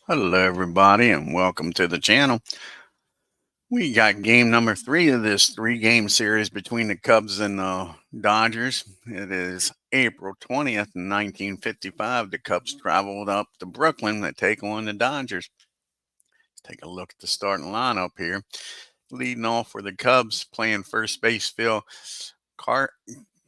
Hello, everybody, and welcome to the channel. We got game number 3 of this 3-game series between the Cubs and the Dodgers. It is April 20th, 1955. The Cubs traveled up to Brooklyn to take on the Dodgers. Let's take a look at the starting lineup here. Leading off for the Cubs, playing first base, Phil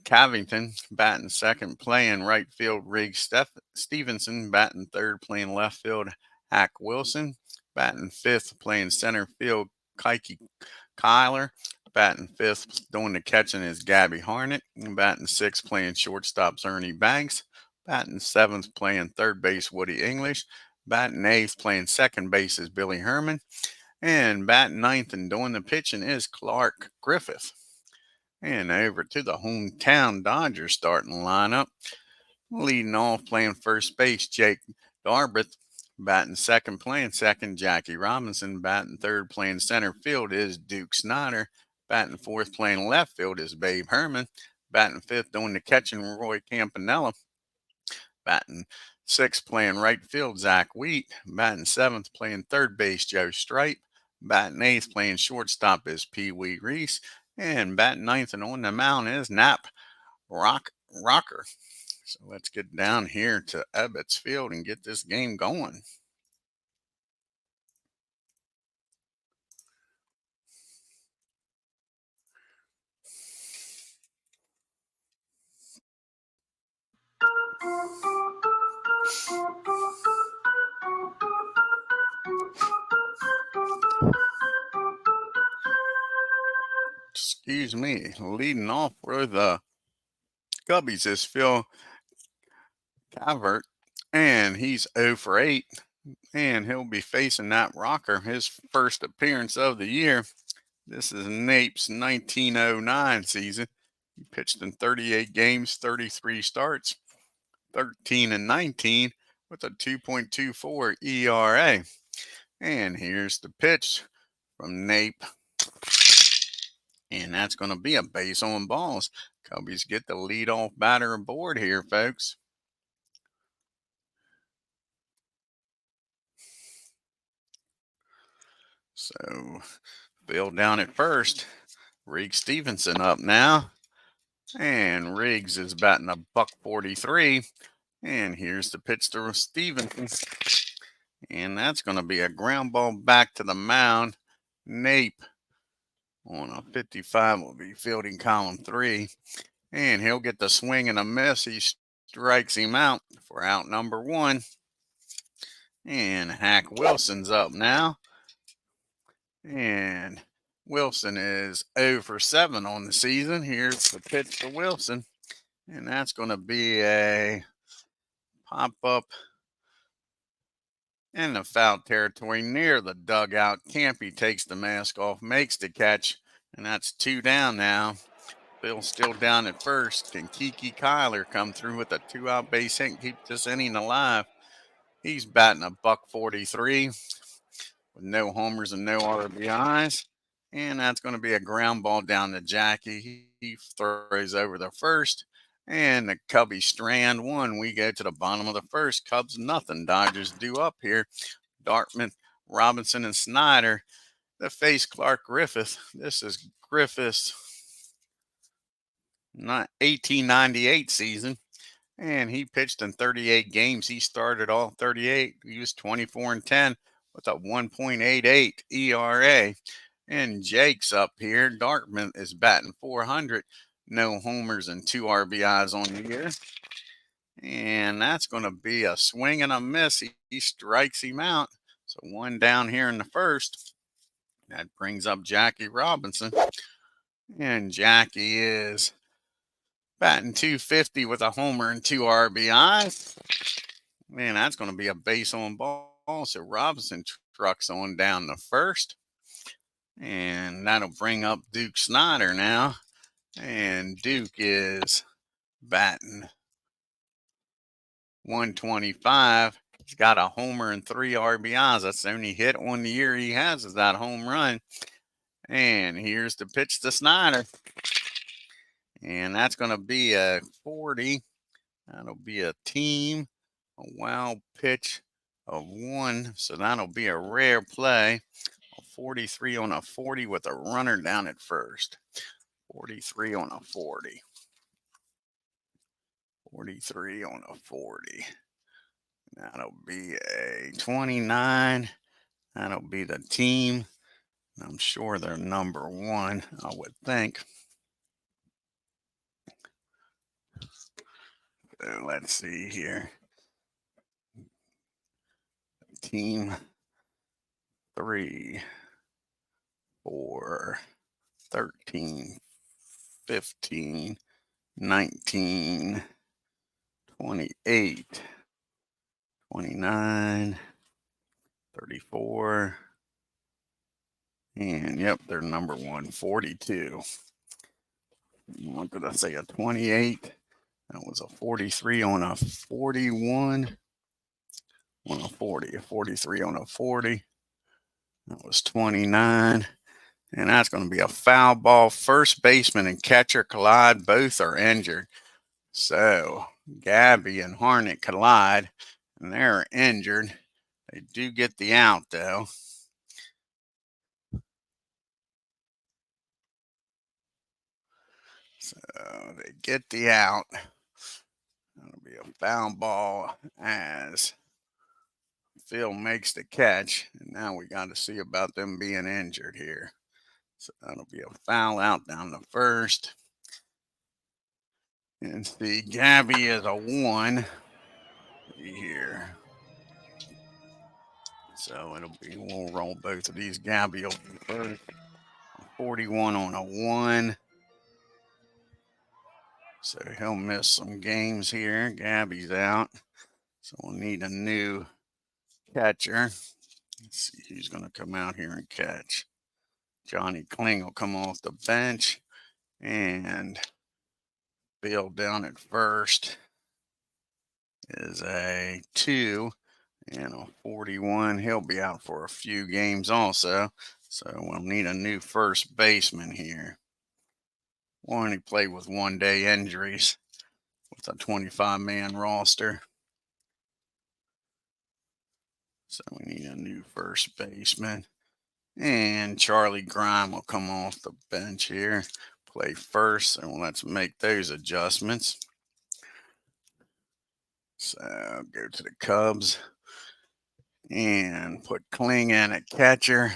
Cavington, batting second, playing right field, Riggs Stevenson, batting third, playing left field, Hack Wilson, batting fifth, playing center field, Kike Kyler, batting fifth, doing the catching is Gabby Harnett, batting sixth, playing shortstops Ernie Banks, batting seventh, playing third base, Woody English, batting eighth, playing second base is Billy Herman, and batting ninth and doing the pitching is Clark Griffith. And over to the hometown Dodgers starting lineup. Leading off, playing first base, Jake Darbrith. Batting second, playing second, Jackie Robinson. Batting third, playing center field is Duke Snyder. Batting fourth, playing left field is Babe Herman. Batting fifth, doing the catching, Roy Campanella. Batting sixth, playing right field, Zach Wheat. Batting seventh, playing third base, Joe Stripe. Batting eighth, playing shortstop is Pee Wee Reese. And batting ninth and on the mound is RUCKER. So let's get down here to Ebbets Field and get this game going. Excuse me. Leading off for the Cubbies is Phil Calvert, and he's 0 for 8, and he'll be facing that rocker, his first appearance of the year. This is Nape's 1909 season. He pitched in 38 games, 33 starts, 13 and 19 with a 2.24 ERA. And here's the pitch from Nape. And that's going to be a base on balls. Cubbies get the leadoff batter aboard here, folks. So, Bill down at first. Riggs Stevenson up now. And Riggs is batting a $143. And here's the pitch to Stevenson. And that's going to be a ground ball back to the mound. Nape on a 55 will be fielding column 3. And he'll get the swing and a miss. He strikes him out for out number 1. And Hack Wilson's up now. And Wilson is 0 for 7 on the season. Here's the pitch to Wilson. And that's going to be a pop up in the foul territory near the dugout. Campy takes the mask off, makes the catch, and that's 2 down now. Bill's still down at first. Can Kike Kyler come through with a 2-out base hit and keep this inning alive? He's batting a $143 with no homers and no RBIs. And that's going to be a ground ball down to Jackie. He throws over the first. And the Cubbies strand 1. We go to the bottom of the first. Cubs nothing. Dodgers due up here. Dartmouth, Robinson, and Snyder. The face Clark Griffith. This is Griffith's 1898 season. And he pitched in 38 games. He started all 38. He was 24 and 10 with a 1.88 ERA. And Jake's up here. Dartmouth is batting 400. No homers and 2 RBIs on the year. And that's going to be a swing and a miss. He strikes him out. So 1 down here in the first. That brings up Jackie Robinson. And Jackie is batting .250 with a homer and 2 RBIs. Man, that's going to be a base on ball. So Robinson trucks on down the first. And that'll bring up Duke Snyder now. And Duke is batting .125. He's got a homer and 3 RBIs. That's the only hit on the year he has is that home run. And here's the pitch to Snyder. And that's going to be a 40. That'll be a team, a wild pitch of 1. So that'll be a rare play. 43 on a 40 with a runner down at first. 43 on a 40. 43 on a 40. That'll be a 29. That'll be the team. I'm sure they're number 1, I would think. So let's see here. Team 3, 4, 13, 15, 19, 28, 29, 34, and yep, they're number 1, 42. What did I say, a 28? That was a 43 on a 41 on a 40, a 43 on a 40. That was 29. And that's going to be a foul ball. First baseman and catcher collide. Both are injured. So Gabby and Harnett collide, and they're injured. They do get the out, though. So they get the out. That'll be a foul ball as Phil makes the catch. And now we got to see about them being injured here. So that'll be a foul out down the first. And see, Gabby is a 1 here. So it'll be, we'll roll both of these. Gabby will be first. 41 on a 1. So he'll miss some games here. Gabby's out. So we'll need a new catcher. Let's see who's going to come out here and catch. Johnny Kling will come off the bench. And Bill down at first is a 2 and a 41. He'll be out for a few games also. So we'll need a new first baseman here. We'll only play with 1-day injuries with a 25-man roster. So we need a new first baseman. And Charlie Grime will come off the bench here, play first. And let's make those adjustments. So go to the Cubs and put Kling in at catcher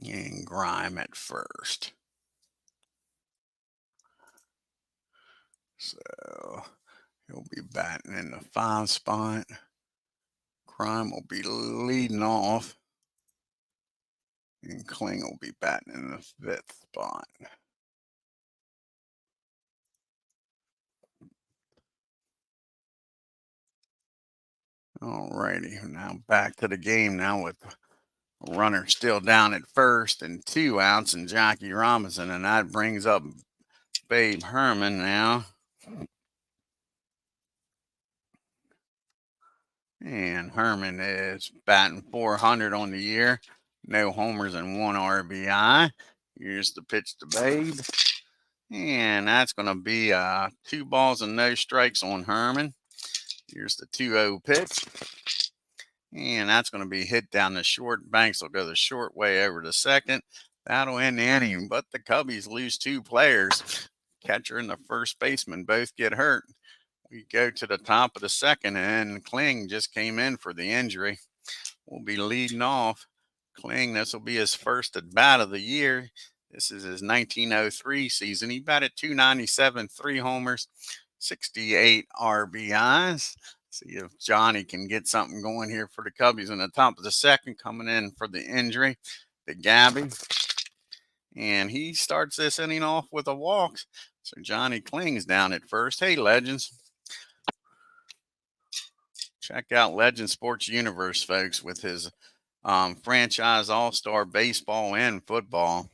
and Grime at first. So he'll be batting in the 5 spot. Grime will be leading off. And Kling will be batting in the 5th spot. Alrighty, now back to the game now with a runner still down at first and 2 outs and Jackie Robinson. And that brings up Babe Herman now. And Herman is batting .400 on the year. No homers and 1 RBI. Here's the pitch to Babe. And that's going to be 2 balls and no strikes on Herman. Here's the 2-0 pitch. And that's going to be hit down the short. Banks will go the short way over to second. That'll end the inning. But the Cubbies lose 2 players. Catcher and the first baseman both get hurt. We go to the top of the second, and Kling just came in for the injury. We'll be leading off. Kling, this will be his first at bat of the year. This is his 1903 season. He batted .297, 3 homers, 68 RBIs. See if Johnny can get something going here for the Cubbies in the top of the second, coming in for the injury to Gabby. And he starts this inning off with a walk. So Johnny Kling's down at first. Hey, Legends. Check out Legend Sports Universe, folks, with his franchise all-star baseball and football.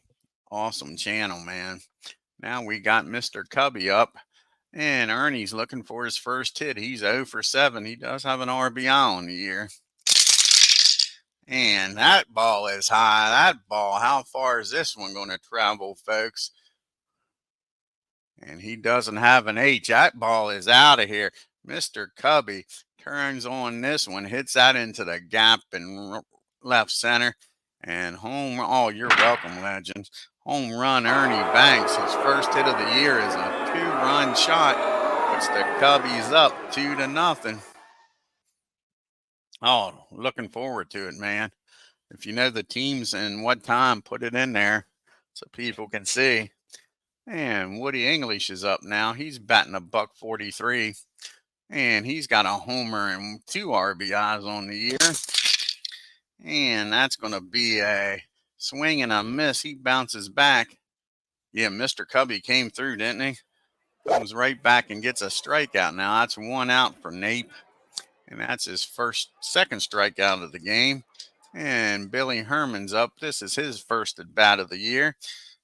Awesome channel, man. Now we got Mr. Cubby up. And Ernie's looking for his first hit. He's 0 for 7. He does have an RBI on the year. And that ball is high. That ball, how far is this one going to travel, folks? And he doesn't have an H. That ball is out of here. Mr. Cubby turns on this one, hits that into the gap in left center. And home, oh, you're welcome, legends. Home run, Ernie Banks. His first hit of the year is a 2-run shot. Puts the Cubbies up 2-0. Oh, looking forward to it, man. If you know the teams and what time, put it in there so people can see. And Woody English is up now. He's batting a $143. And he's got a homer and 2 RBIs on the year. And that's going to be a swing and a miss. He bounces back. Yeah, Mr. Cubby came through, didn't he? Comes right back and gets a strikeout. Now that's 1 out for Nape. And that's his second strikeout of the game. And Billy Herman's up. This is his first at bat of the year.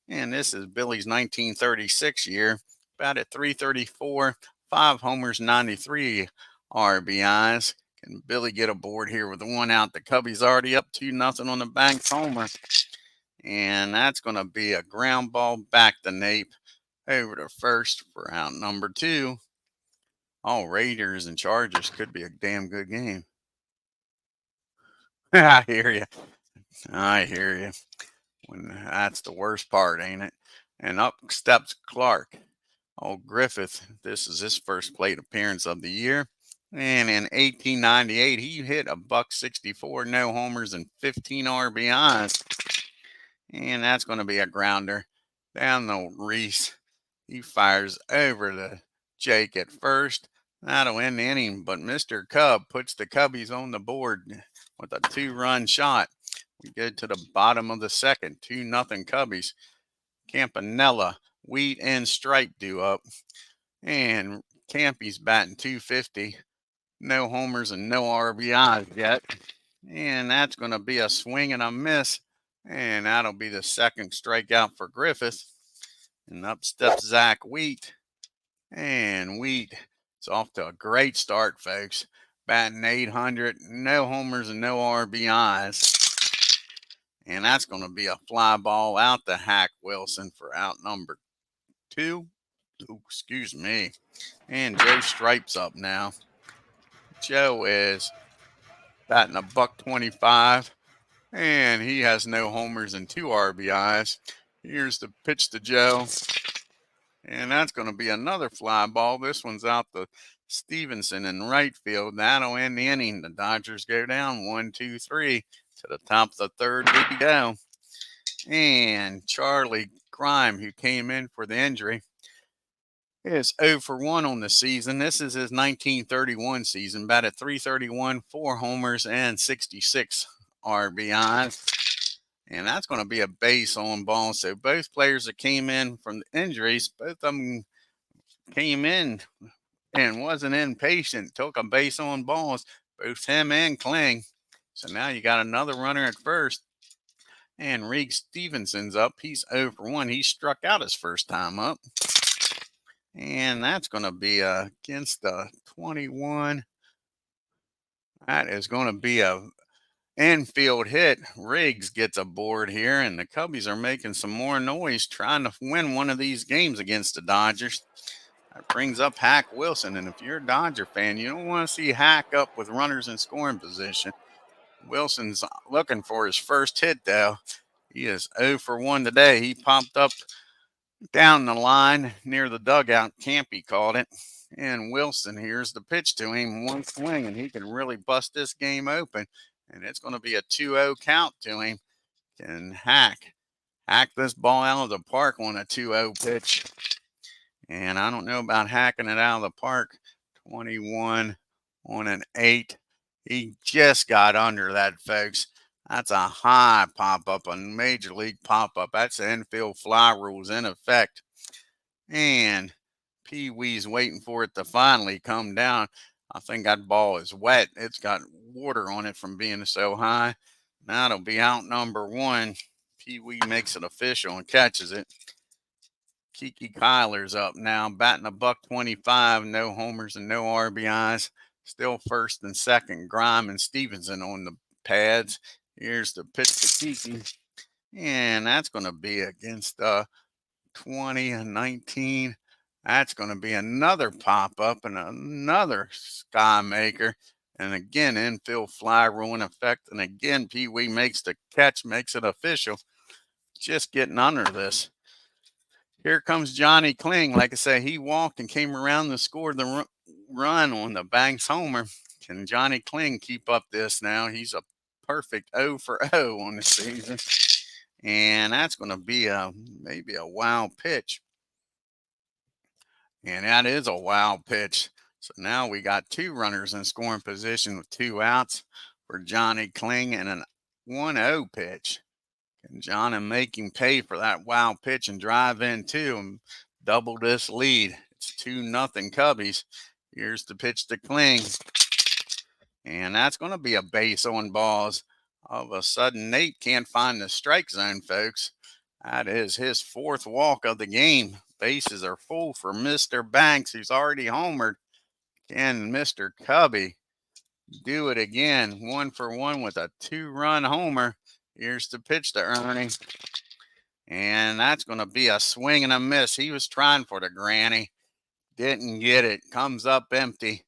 And this is Billy's 1936 year. Batted .334, 5 homers, 93 RBIs. Can Billy get aboard here with 1 out? The Cubbies already up 2-0 on the Banks homer. And that's going to be a ground ball back to Nape over to first for out number 2. Oh, Raiders and Chargers could be a damn good game. I hear you. I hear you. That's the worst part, ain't it? And up steps Clark. Oh, Griffith, this is his first plate appearance of the year. And in 1898, he hit a $164, no homers, and 15 RBIs. And that's going to be a grounder down the Reese. He fires over to Jake at first. That'll end the inning, but Mr. Cub puts the Cubbies on the board with a 2-run shot. We go to the bottom of the second, 2-0 Cubbies. Campanella, Wheat, and Stripe do up. And Campy's batting .250. No homers and no RBIs yet. And that's going to be a swing and a miss. And that'll be the second strikeout for Griffith. And up steps Zach Wheat. And Wheat is off to a great start, folks. Batting .800, no homers and no RBIs. And that's going to be a fly ball out to Hack Wilson for out number 2. Ooh, excuse me. And Joe Stripe's up now. Joe is batting a $125. And he has no homers and 2 RBIs. Here's the pitch to Joe. And that's going to be another fly ball. This one's out to Stevenson in right field. That'll end the inning. The Dodgers go down 1-2-3 to the top of the third. We go. And Charlie Grime, who came in for the injury, is 0 for 1 on the season. This is his 1931 season. Batted .331, 4 homers, and 66 RBIs. And that's going to be a base on ball. So both players that came in from the injuries, both of them came in and wasn't impatient, took a base on balls, both him and Kling. So now you got another runner at first. And Reed Stevenson's up. He's 0 for 1. He struck out his first time up. And that's going to be against the 21. That is going to be a infield hit. Riggs gets aboard here, and the Cubbies are making some more noise trying to win one of these games against the Dodgers. That brings up Hack Wilson, and if you're a Dodger fan, you don't want to see Hack up with runners in scoring position. Wilson's looking for his first hit, though. He is 0 for 1 today. He popped up down the line near the dugout. Campy called it. And Wilson, here's the pitch to him. One swing, and he can really bust this game open. And it's going to be a 2-0 count to him. Can hack this ball out of the park on a 2-0 pitch. And I don't know about hacking it out of the park. 21 on an 8. He just got under that, folks. That's a high pop-up, a major league pop-up. That's the infield fly rules in effect. And Pee Wee's waiting for it to finally come down. I think that ball is wet. It's got water on it from being so high. That'll be out number 1. Pee Wee makes it official and catches it. Kiki Kyler's up now, batting a $125, no homers and no RBIs. Still first and second. Grime and Stevenson on the pads. Here's the pitch to Kiki. And that's going to be against 20 and 19. That's going to be another pop-up and another sky maker. And again, infield fly rule in effect. And again, Pee Wee makes the catch, makes it official. Just getting under this. Here comes Johnny Kling. Like I say, he walked and came around and scored the run on the Banks homer. Can Johnny Kling keep up this now? He's a perfect 0 for 0 on the season. And that's going to be maybe a wild pitch. And that is a wild pitch. So now we got 2 runners in scoring position with 2 outs for Johnny Kling and a 1-0 pitch. Can Johnny make him pay for that wild pitch and drive in 2 and double this lead? It's 2-0 Cubbies. Here's the pitch to Kling. And that's going to be a base on balls. All of a sudden, Nate can't find the strike zone, folks. That is his 4th walk of the game. Bases are full for Mr. Banks, who's already homered. Can Mr. Cubby do it again? 1 for 1 with a 2-run homer. Here's the pitch to Ernie. And that's going to be a swing and a miss. He was trying for the granny. Didn't get it. Comes up empty.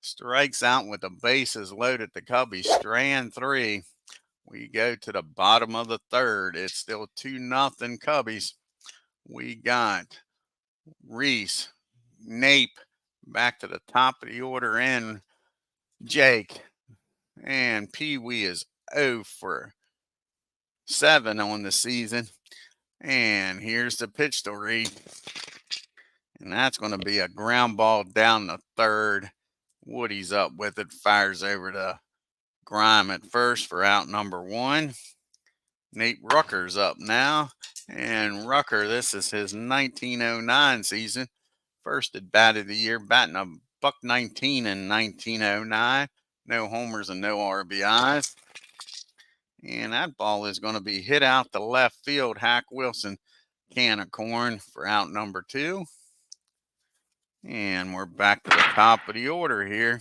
Strikes out with the bases loaded. The Cubbies strand 3. We go to the bottom of the 3rd. It's still 2-0 Cubbies. We got Reese, Nape, back to the top of the order, and Jake. And Pee Wee is 0 for 7 on the season. And here's the pitch to Reese. And that's going to be a ground ball down the 3rd. Woody's up with it, fires over to Grime at first for out number 1. Nate Rucker's up now. And Rucker, this is his 1909 season. First at bat of the year, batting a .119 in 1909. No homers and no RBIs. And that ball is going to be hit out to left field. Hack Wilson, can of corn for out number 2. And we're back to the top of the order here.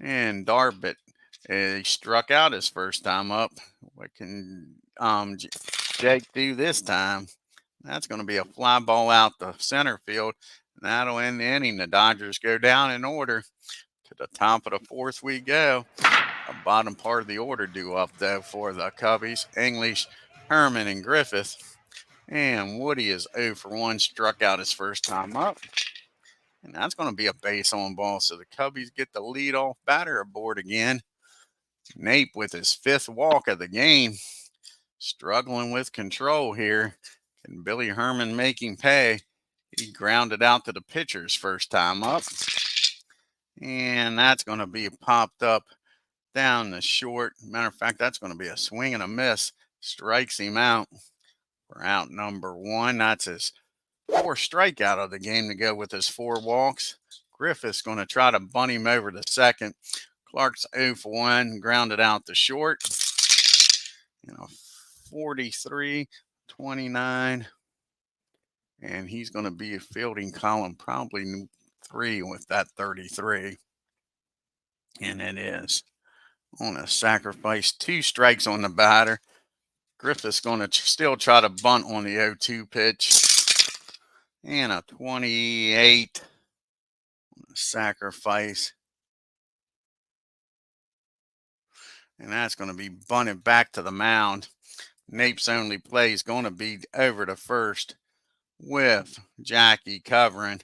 And Darbit, he struck out his first time up. What can Jake do this time? That's going to be a fly ball out the center field. And that'll end the inning. The Dodgers go down in order. To the top of the 4th we go. The bottom part of the order due up, though, for the Cubbies. English, Herman, and Griffith. And Woody is 0 for 1, struck out his first time up. And that's going to be a base on ball. So the Cubbies get the leadoff batter aboard again. Nape with his 5th walk of the game. Struggling with control here. Can Billy Herman make him pay? He grounded out to the pitcher's first time up. And that's going to be popped up down the short. Matter of fact, that's going to be a swing and a miss. Strikes him out for out number 1. That's his 4th strikeout of the game to go with his 4 walks. Griffith's going to try to bunt him over to second. Clark's 0 for 1, grounded out to short. 43, 29. And he's going to be a fielding column probably 3 with that 33. And it is on a sacrifice. 2 strikes on the batter. Griffith's going to still try to bunt on the 0-2 pitch. And a 28 sacrifice. And that's going to be bunted back to the mound. Nape's only play is going to be over to first with Jackie covering.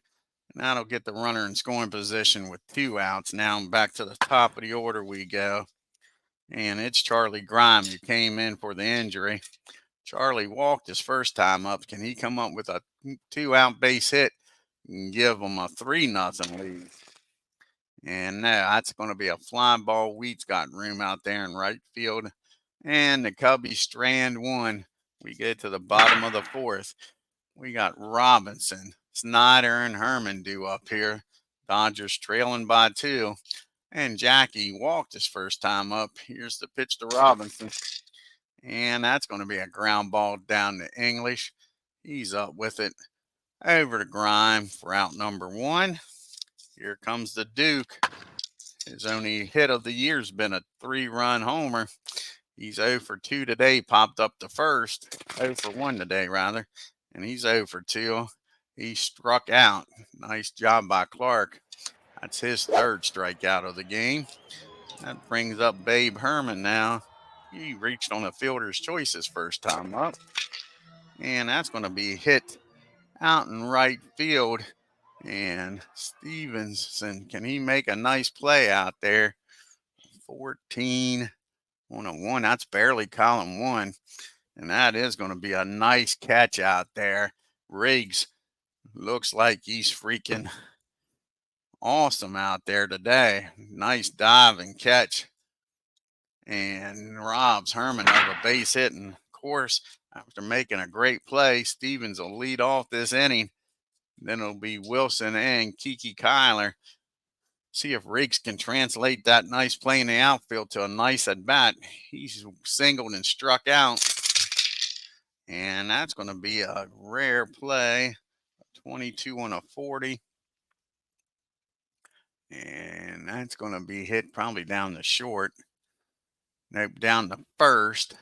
And that'll get the runner in scoring position with 2 outs. Now back to the top of the order we go. And it's Charlie Grime who came in for the injury. Charlie walked his first time up. Can he come up with a 2-out base hit and give them a 3-0 lead? And no, that's going to be a fly ball. Wheat's got room out there in right field. And the Cubbies strand 1. We get to the bottom of the 4th. We got Robinson, Snyder, and Herman due up here. Dodgers trailing by 2. And Jackie walked his first time up. Here's the pitch to Robinson. And that's going to be a ground ball down to English. He's up with it over to Grime for out number 1. Here comes the Duke. His only hit of the year's been a 3-run homer. He's 0 for 2 today, popped up to first. 0 for 1 today, rather. And he's 0 for 2. He struck out. Nice job by Clark. That's his third strikeout of the game. That brings up Babe Herman now. He reached on a fielder's choice his first time up. And that's going to be hit out in right field. And Stevenson, can he make a nice play out there? 14 on a 1. That's barely column 1. And that is going to be a nice catch out there. Riggs looks like he's freaking awesome out there today. Nice dive and catch. And robs Herman of a base hit. And of course, after making a great play, Stevens will lead off this inning. Then it'll be Wilson and Kiki Kyler. See if Riggs can translate that nice play in the outfield to a nice at bat. He's singled and struck out. And that's going to be a rare play. 22 on a 40. And that's going to be hit probably down the short. Nope, down the first.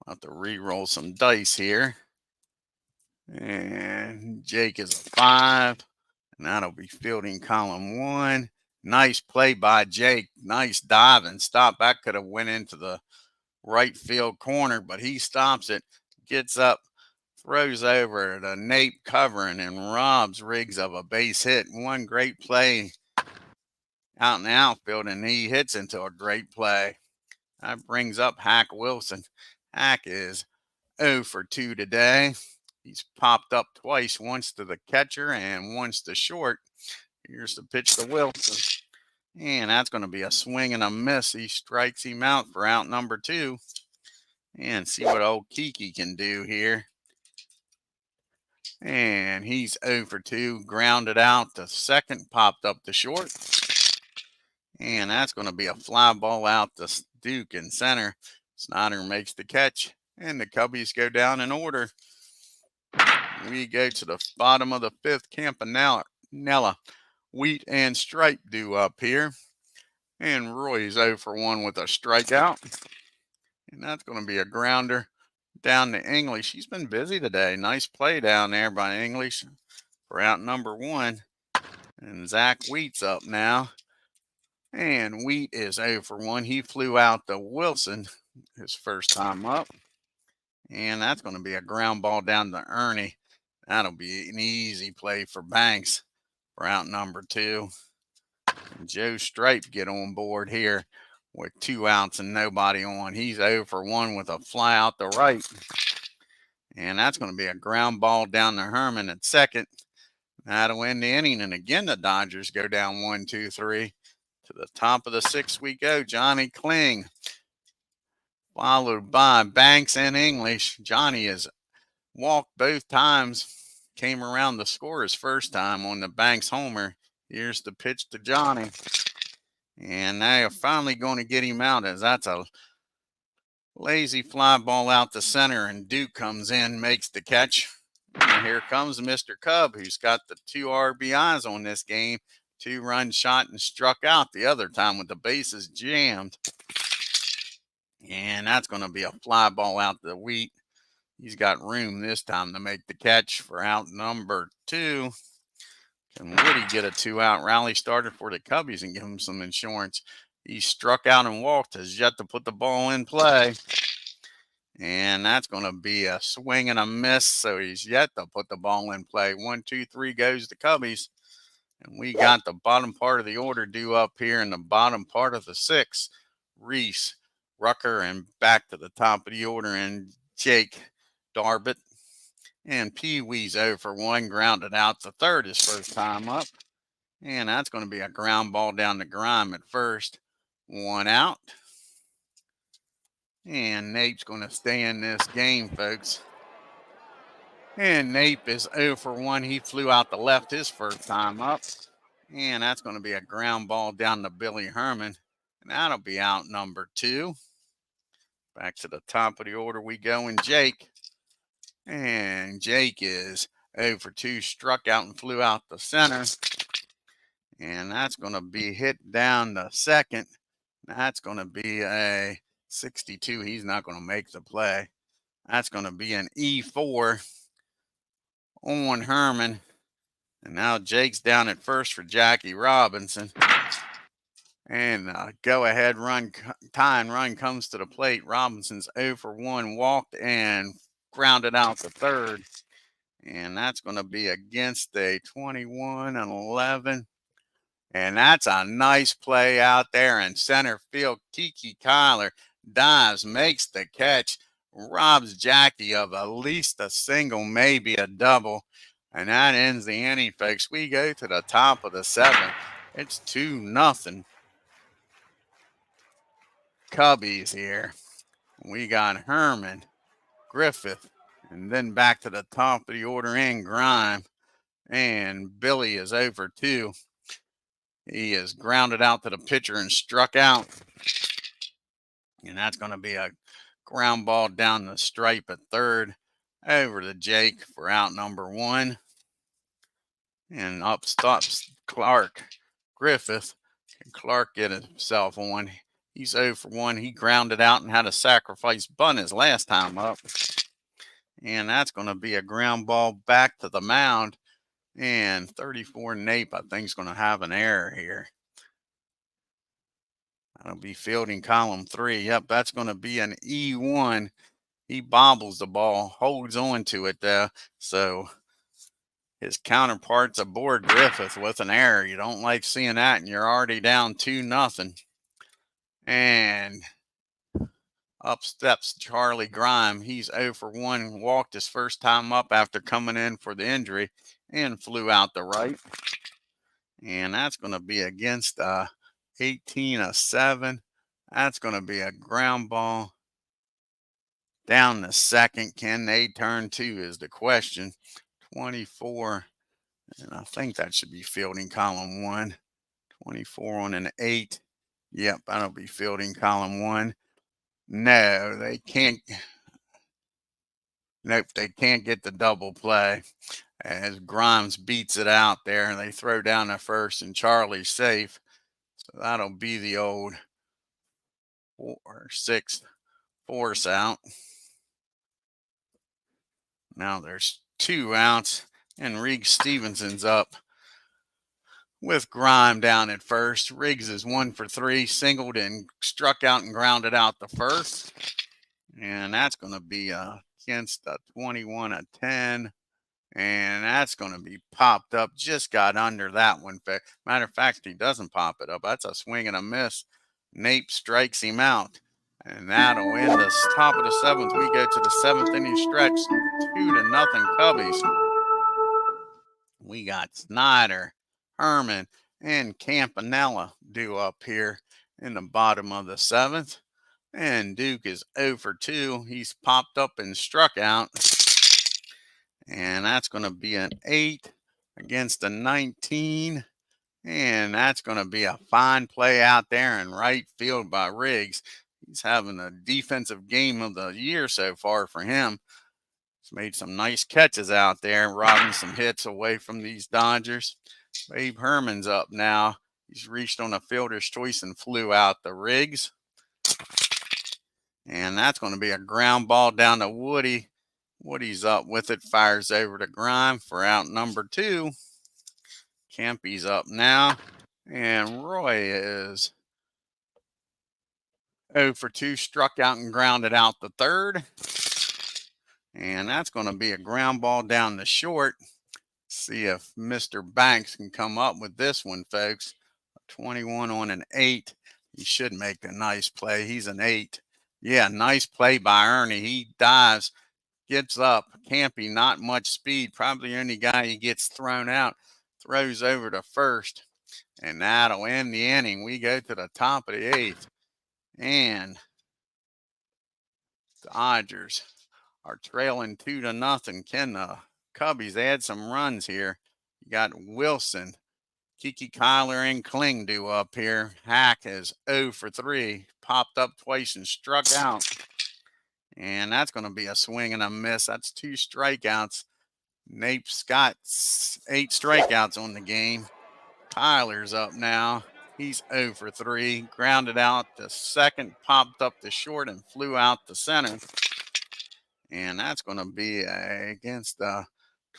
I'll have to re-roll some dice here. And Jake is a 5. And that'll be fielding column 1. Nice play by Jake. Nice dive and stop. That could have went into the right field corner, but he stops it, gets up, throws over to Nate covering, and robs Riggs of a base hit. One great play out in the outfield, and he hits into a great play. That brings up Hack Wilson. Hack is 0 for 2 today. He's popped up twice, once to the catcher and once to short. Here's the pitch to Wilson. And that's going to be a swing and a miss. He strikes him out for out number 2. And see what old Kiki can do here. And he's 0 for 2. Grounded out to second. Popped up to short. And that's going to be a fly ball out to Duke in center. Snyder makes the catch. And the Cubbies go down in order. We go to the bottom of the 5th. Campanella, Wheat, and Stripe due up here. And Roy's 0 for 1 with a strikeout. And that's going to be a grounder down to English. He's been busy today. Nice play down there by English for out number 1. And Zach Wheat's up now. And Wheat is 0 for 1. He flew out to Wilson his first time up. And that's going to be a ground ball down to Ernie. That'll be an easy play for Banks for out number 2. And Joe Stripe get on board here with 2 outs and nobody on. He's 0 for 1 with a fly out the right. And that's going to be a ground ball down to Herman at second. That'll end the inning. And again, the Dodgers go down 1, 2, 3. To the top of the 6th we go. Johnny Kling, followed by Banks and English. Johnny has walked both times. Came around to score his first time on the Banks homer. Here's the pitch to Johnny. And they are finally going to get him out, as that's a lazy fly ball out to center. And Duke comes in, makes the catch. And here comes Mr. Cub, who's got the 2 RBIs on this game. 2-run shot and struck out the other time with the bases jammed. And that's going to be a fly ball out to Wheat. He's got room this time to make the catch for out number 2. Can Woody get a 2-out rally started for the Cubbies and give him some insurance? He struck out and walked, has yet to put the ball in play. And that's going to be a swing and a miss, so he's yet to put the ball in play. 1, 2, 3 goes the Cubbies. And we got the bottom part of the order due up here in the bottom part of the 6th. Reese, Rucker, and back to the top of the order, and Jake Darbit. And Pee Wee's 0 for 1, grounded out to third his first time up. And that's going to be a ground ball down to Grime at first. 1 out. And Nape's going to stay in this game, folks. And Nape is 0 for 1. He flew out the left his first time up. And that's going to be a ground ball down to Billy Herman. And that'll be out number 2. Back to the top of the order we go, and Jake. And Jake is 0 for 2, struck out and flew out the center. And that's going to be hit down to second. That's going to be a 62. He's not going to make the play. That's going to be an E4 on Herman. And now Jake's down at first for Jackie Robinson. And go-ahead run, tying run comes to the plate. Robinson's 0 for 1, walked and grounded out the third. And that's going to be against a 21-11. And that's a nice play out there in center field. Kiki Kyler dives, makes the catch, robs Jackie of at least a single, maybe a double. And that ends the inning, folks. We go to the top of the 7th. It's 2-0. Cubbies here. We got Herman, Griffith, and then back to the top of the order in Grime. And Billy is over 2. He is grounded out to the pitcher and struck out. And that's going to be a ground ball down the stripe at third. Over to Jake for out number 1. And up stops Clark. Griffith. Can Clark get himself on? He's 0 for 1. He grounded out and had a sacrifice bunt his last time up. And that's going to be a ground ball back to the mound. And 34 Nape, I think, is going to have an error here. That'll be fielding column 3. Yep, that's going to be an E1. He bobbles the ball, holds on to it though. So his counterpart's aboard Griffith with an error. You don't like seeing that, and you're already down 2-0. And up steps Charlie Grime. He's 0 for 1, walked his first time up after coming in for the injury and flew out the right. And that's going to be against 18-7. That's going to be a ground ball down the second. Can they turn 2 is the question. 24, and I think that should be fielding column 1. 24 on an 8. Yep, that'll be fielding column 1. No, they can't. Nope, they can't get the double play as Grimes beats it out there, and they throw down the first, and Charlie's safe. So that'll be the old 6th force out. Now there's 2 outs, and Riggs Stevenson's up with Grime down at first. Riggs is 1 for 3, singled and struck out and grounded out the first. And that's going to be against a 21-10. And that's going to be popped up. Just got under that one. Matter of fact, he doesn't pop it up. That's a swing and a miss. Nape strikes him out. And that'll end the top of the 7th. We go to the 7th inning stretch. 2-0 Cubbies. We got Snyder, Herman, and Campanella due up here in the bottom of the 7th. And Duke is 0 for 2. He's popped up and struck out. And that's going to be an 8 against a 19. And that's going to be a fine play out there in right field by Riggs. He's having a defensive game of the year so far for him. He's made some nice catches out there, robbing some hits away from these Dodgers. Babe Herman's up now. He's reached on a fielder's choice and flew out the Riggs. And that's going to be a ground ball down to Woody. Woody's up with it, fires over to Grime for out number 2. Kempy's up now. And Roy is 0 for 2, struck out and grounded out the third. And that's going to be a ground ball down the short. See if Mr. Banks can come up with this one, folks. 21 on an 8. He should make a nice play. He's an 8. Yeah, nice play by Ernie. He dives, gets up. Campy, not much speed. Probably the only guy he gets thrown out. Throws over to first. And that'll end the inning. We go to the top of the 8th. And the Dodgers are trailing 2-0. Can the Cubbies add some runs here? You got Wilson, Kiki Kyler, and Kling due up here. Hack is 0 for 3. Popped up twice and struck out. And that's going to be a swing and a miss. That's 2 strikeouts. Nape's got 8 strikeouts on the game. Kyler's up now. He's 0 for 3. Grounded out the second, popped up the short, and flew out the center. And that's going to be against the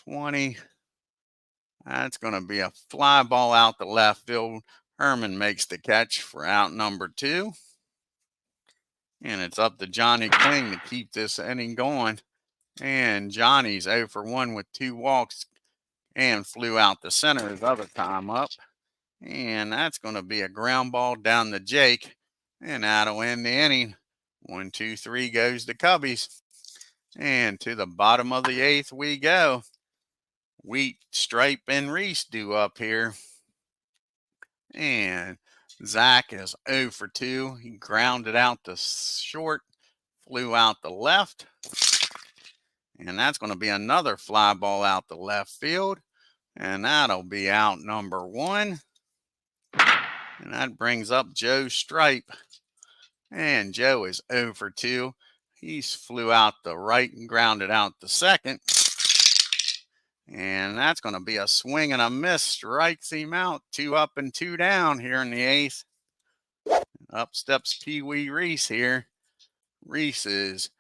20. That's going to be a fly ball out the left field. Herman makes the catch for out number 2. And it's up to Johnny King to keep this inning going. And Johnny's 0 for 1 with 2 walks and flew out the center his other time up. And that's going to be a ground ball down to Jake. And that'll end the inning. 1, 2, 3 goes the Cubbies. And to the bottom of the 8th we go. Wheat, Stripe, and Reese due up here. And Zach is 0 for 2. He grounded out the short, flew out the left. And that's going to be another fly ball out the left field. And that'll be out number 1. And that brings up Joe Stripe. And Joe is 0 for 2. He's flew out the right and grounded out the second. And that's going to be a swing and a miss. Strikes him out. 2 up and 2 down here in the 8th. Up steps Pee Wee Reese here. Reese is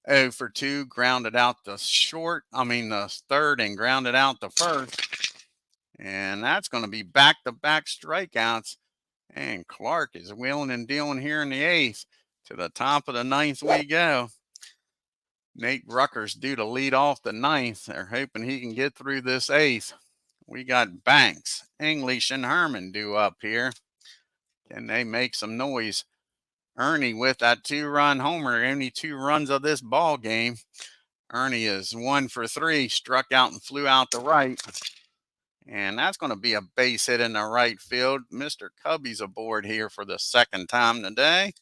0 for 2. Grounded out the the third and grounded out the first. And that's going to be back-to-back strikeouts. And Clark is wheeling and dealing here in the 8th. To the top of the 9th we go. Nate Rucker's due to lead off the 9th. They're hoping he can get through this 8th. We got Banks, English, and Herman due up here. Can they make some noise? Ernie with that 2-run homer, only 2 runs of this ball game. Ernie is 1 for 3, struck out and flew out the right. And that's going to be a base hit in the right field. Mr. Cubby's aboard here for the 2nd time today.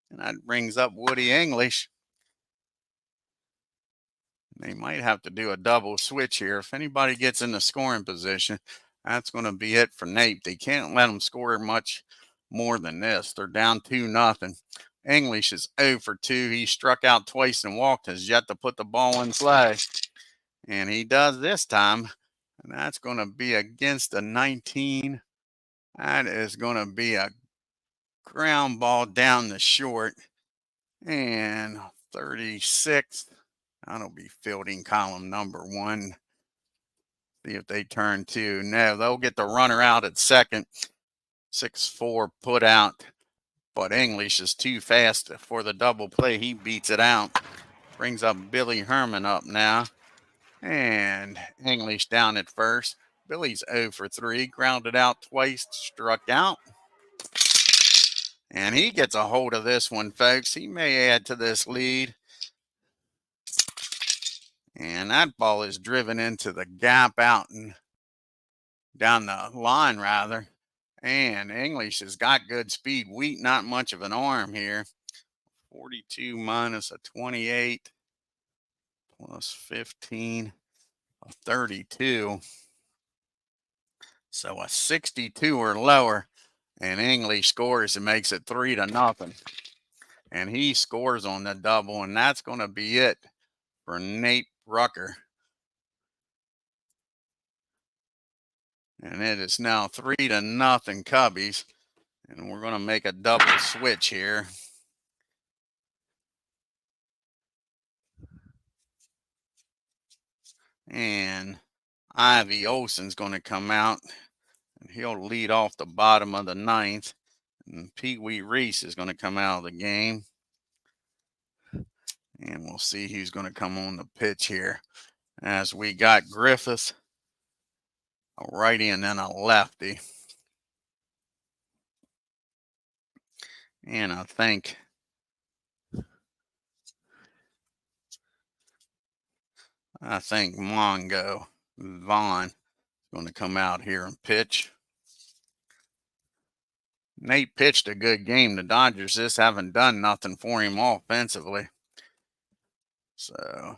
And that brings up Woody English. They might have to do a double switch here. If anybody gets in the scoring position, that's going to be it for Nate. They can't let them score much more than this. They're down 2-0. English is 0 for 2. He struck out twice and walked, has yet to put the ball in play. And he does this time. And that's going to be against a 19. That is going to be a ground ball down the short. And 36. That'll be fielding column number 1. See if they turn 2. No, they'll get the runner out at second. 6-4 put out. But English is too fast for the double play. He beats it out. Brings up Billy Herman up now. And English down at first. Billy's 0 for 3. Grounded out twice. Struck out. And he gets a hold of this one, folks. He may add to this lead. And that ball is driven into the gap out and down the line, rather. And English has got good speed. Wheat, not much of an arm here. 42 minus a 28 plus 15, a 32. So a 62 or lower. And English scores and makes it 3-0. And he scores on the double. And that's going to be it for Nate Rucker. And it is now 3-0 Cubbies. And we're going to make a double switch here. And Ivy Olson's going to come out. And he'll lead off the bottom of the 9th. And Pee Wee Reese is going to come out of the game. And we'll see who's going to come on the pitch here. As we got Griffith, a righty and then a lefty. And I think Mongo Vaughn is going to come out here and pitch. Nate pitched a good game. The Dodgers just haven't done nothing for him offensively. So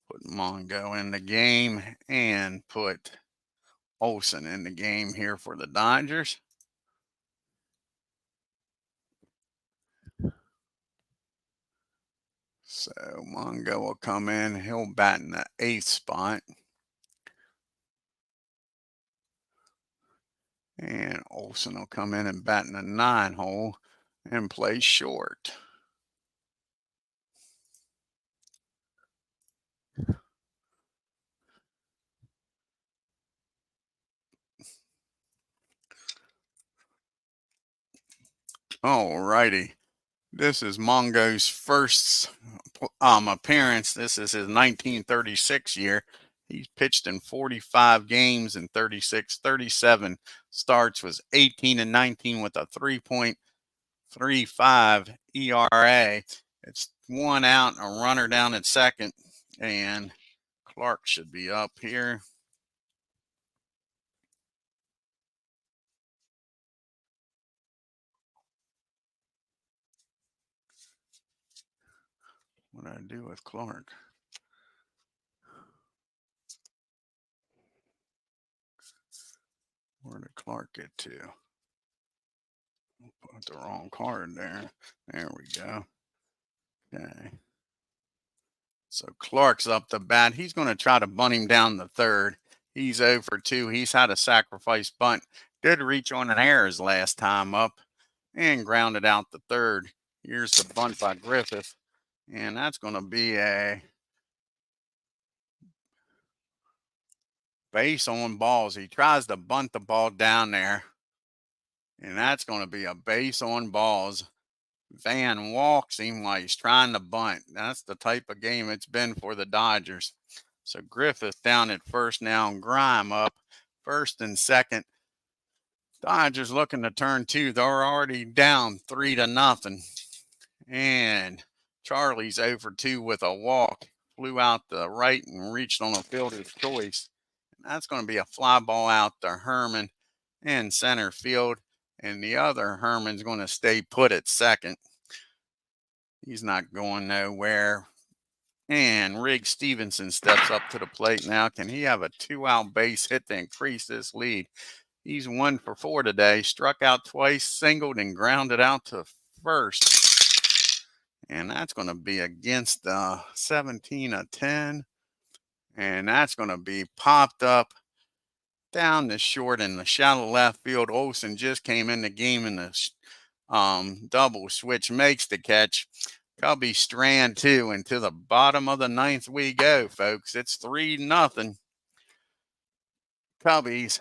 put Mongo in the game and put Olson in the game here for the Dodgers. So Mongo will come in. He'll bat in the 8th spot. And Olson will come in and bat in the 9 hole and play short. All righty. This is Mongo's first appearance. This is his 1936 year. He's pitched in 45 games and 37 starts, was 18 and 19 with a 3.35 ERA. It's 1 out and a runner down at second, and Clark should be up here. What did I do with Clark? Where did Clark get to? Put the wrong card there. There we go. Okay. So Clark's up the bat. He's going to try to bunt him down the third. He's 0 for 2. He's had a sacrifice bunt. Did reach on an error his last time up and grounded out the third. Here's the bunt by Griffith. And that's going to be a base on balls. He tries to bunt the ball down there. And that's going to be a base on balls. Van walks him while he's trying to bunt. That's the type of game it's been for the Dodgers. So Griffith down at first now and Grime up first and second. Dodgers looking to turn two. They're already down 3-0. And Charlie's 0 for 2 with a walk. Flew out the right and reached on a fielder's choice. And that's going to be a fly ball out to Herman in center field. And the other Herman's going to stay put at second. He's not going nowhere. And Riggs Stevenson steps up to the plate now. Can he have a 2-out base hit to increase this lead? He's 1 for 4 today. Struck out twice, singled, and grounded out to first. And that's going to be against 17-10. And that's going to be popped up down the short in the shallow left field. Olsen just came in the game in the double switch, makes the catch. Cubby strand 2, and to the bottom of the ninth we go, folks. It's 3-0 Cubbies,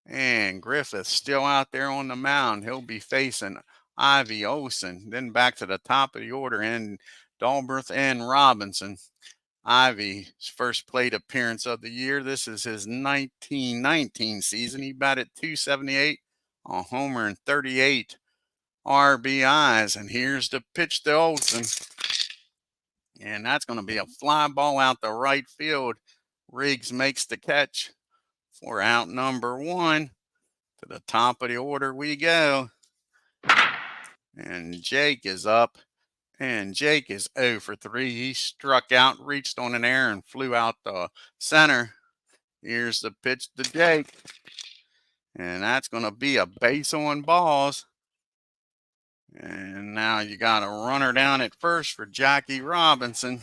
and Griffith still out there on the mound. He'll be facing Ivy Olsen. Then back to the top of the order, and Dalberth and Robinson. Ivy's first plate appearance of the year. This is his 1919 season. He batted .278, a homer, and 38 RBIs. And here's the pitch to Olsen. And that's going to be a fly ball out the right field. Riggs makes the catch for out number 1. To the top of the order we go. And Jake is up. And Jake is 0 for 3. He struck out, reached on an error, and flew out the center. Here's the pitch to Jake. And that's going to be a base on balls. And now you got a runner down at first for Jackie Robinson.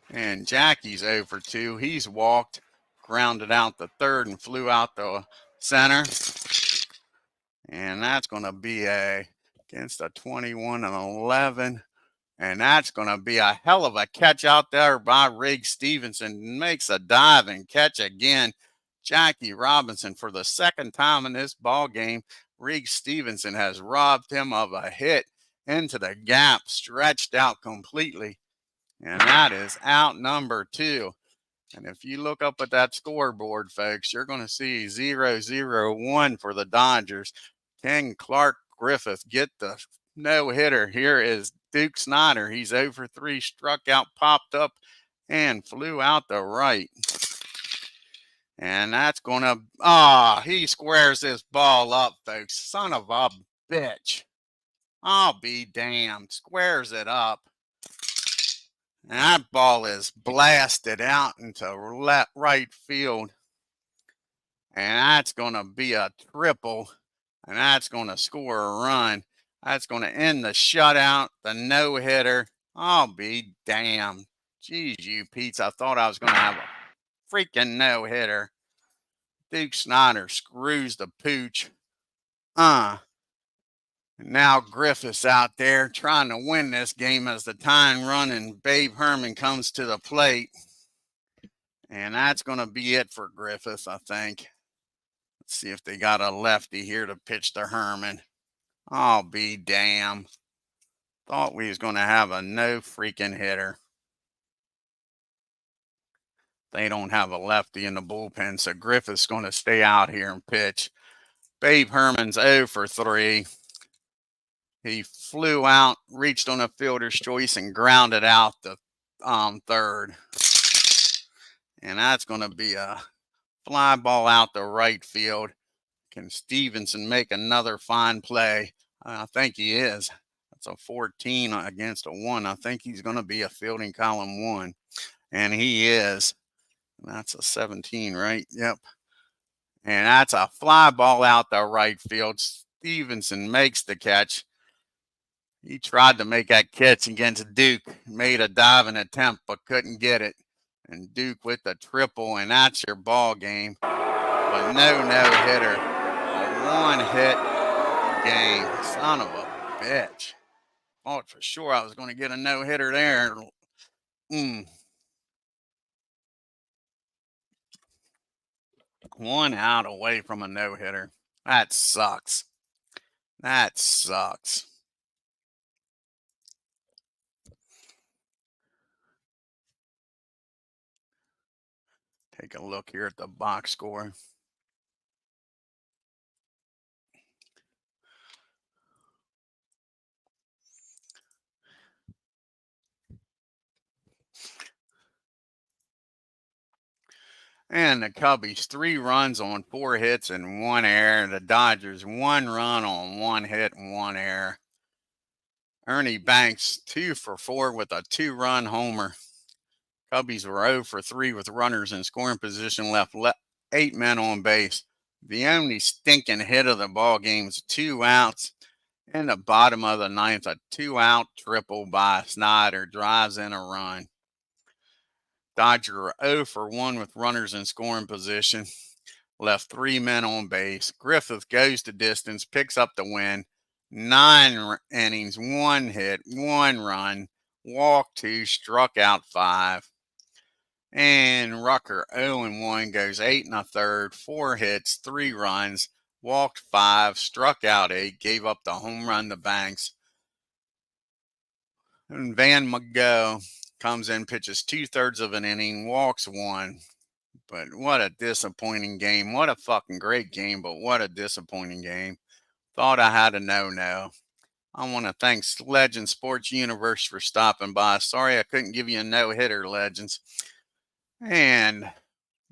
And Jackie's 0 for 2. He's walked, grounded out the third, and flew out the center. And that's going to be against a 21-11. And that's going to be a hell of a catch out there by Riggs Stevenson. Makes a dive and catch again. Jackie Robinson, for the second time in this ball game, Riggs Stevenson has robbed him of a hit into the gap, stretched out completely. And that is out number 2. And if you look up at that scoreboard, folks, you're going to see 0-0-1 for the Dodgers. Can Clark Griffith get the no-hitter? Here is Duke Snyder. He's 0 for 3, struck out, popped up, and flew out the right. And that's going to, he squares this ball up, folks. Son of a bitch. I'll be damned. Squares it up. And that ball is blasted out into right field. And that's going to be a triple. And that's going to score a run. That's going to end the shutout, the no-hitter. I'll be damned. Jeez, you Pete's. I thought I was going to have a freaking no-hitter. Duke Snyder screws the pooch. Now Griffith's out there trying to win this game as the time run, and Babe Herman comes to the plate. And that's going to be it for Griffith, I think. Let's see if they got a lefty here to pitch to Herman. I'll be damned. Thought we was going to have a no freaking hitter. They don't have a lefty in the bullpen, so Griffith's going to stay out here and pitch. Babe Herman's 0 for 3. He flew out, reached on a fielder's choice, and grounded out the third. And that's going to be a fly ball out the right field. Can Stevenson make another fine play? I think he is. That's a 14 against a 1. I think he's going to be a fielding column 1. And he is. That's a 17, right? Yep. And that's a fly ball out the right field. Stevenson makes the catch. He tried to make that catch against Duke. Made a diving attempt, but couldn't get it. And Duke with the triple, and that's your ball game. But no hitter. A 1-hit game. Son of a bitch. Thought for sure I was going to get a no hitter there. 1 out away from a no hitter. That sucks. That sucks. Take a look here at the box score. And the Cubbies, 3 runs on 4 hits and 1 error. The Dodgers, 1 run on 1 hit and 1 error. Ernie Banks, 2 for 4 with a 2-run homer. Cubbies were 0 for 3 with runners in scoring position, left 8 men on base. The only stinking hit of the ball game was 2 outs. In the bottom of the 9th, a 2-out triple by Snyder drives in a run. Dodgers are 0 for 1 with runners in scoring position, left 3 men on base. Griffith goes the distance, picks up the win. 9 innings, 1 hit, 1 run, walked 2, struck out 5. And Rucker 0-1 goes 8 1/3, 4 hits, 3 runs, walked 5, struck out 8, gave up the home run to Banks. And Van McGo comes in, pitches 2/3 of an inning, walks 1. But what a disappointing game. What a fucking great game, but what a disappointing game. Thought I had a no-no. I want to thank Legends Sports Universe for stopping by. Sorry I couldn't give you a no-hitter, Legends. And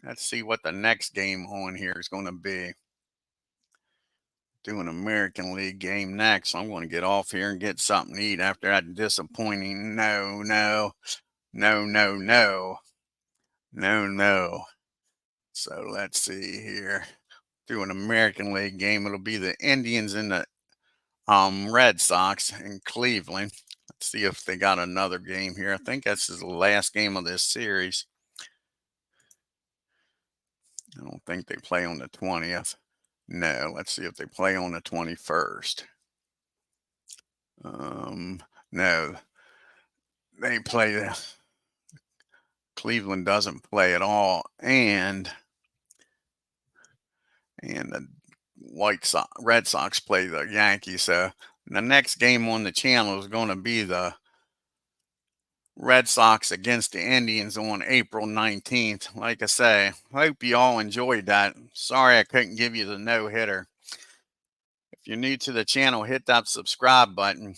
let's see what the next game on here is going to be. Do an American League game next. I'm going to get off here and get something to eat after that disappointing no. So let's see here. Do an American League game. It'll be the Indians and the Red Sox in Cleveland. Let's see if they got another game here. I think this is the last game of this series. I don't think they play on the 20th. No, let's see if they play on the 21st. No, they play. Cleveland doesn't play at all, and the Red Sox play the Yankees. So the next game on the channel is going to be the Red Sox against the Indians on April 19th. Like I say, hope you all enjoyed that. Sorry I couldn't give you the no-hitter. If you're new to the channel, hit that subscribe button.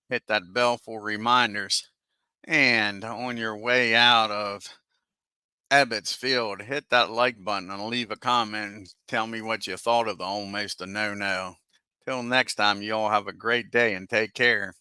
Hit that bell for reminders. And on your way out of Ebbets Field, hit that like button and leave a comment and tell me what you thought of the almost a no-no. Till next time, you all have a great day and take care.